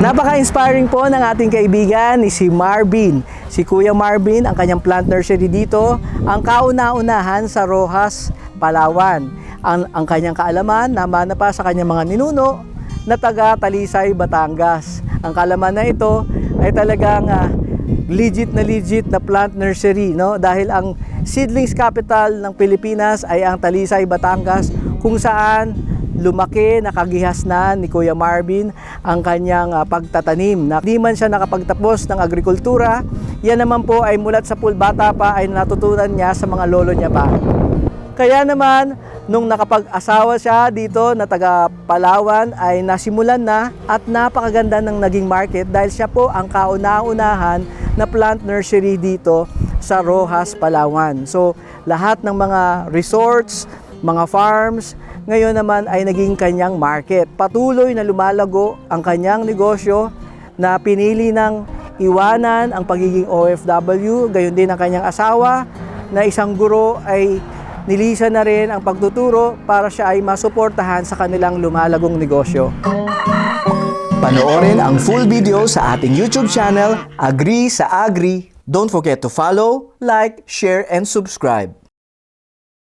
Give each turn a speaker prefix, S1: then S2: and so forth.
S1: Napaka-inspiring po ng ating kaibigan ni si Marvin. Si Kuya Marvin, ang kanyang plant nursery dito, ang kauna-unahan sa Roxas, Palawan. Ang kanyang kaalaman, namana pa sa kanyang mga ninuno na taga Talisay, Batangas. Ang kaalaman na ito ay talagang legit na plant nursery, no? Dahil ang seedlings capital ng Pilipinas ay ang Talisay, Batangas, kung saan lumaki, nakagihasnan ni Kuya Marvin ang kanyang pagtatanim. Di man siya nakapagtapos ng agrikultura, yan naman po ay mulat sa bata pa ay natutunan niya sa mga lolo niya pa. Kaya naman, nung nakapag-asawa siya dito na taga Palawan ay nasimulan na at napakaganda ng naging market dahil siya po ang kauna-unahan na plant nursery dito sa Roxas, Palawan. So, lahat ng mga resorts, mga farms, ngayon naman ay naging kanyang market. Patuloy na lumalago ang kanyang negosyo na pinili ng iwanan ang pagiging OFW, gayon din ang kanyang asawa na isang guro ay nilisan na rin ang pagtuturo para siya ay masuportahan sa kanilang lumalagong negosyo. Panoorin ang full video sa ating YouTube channel, Agree sa Agri. Don't forget to follow, like, share, and subscribe.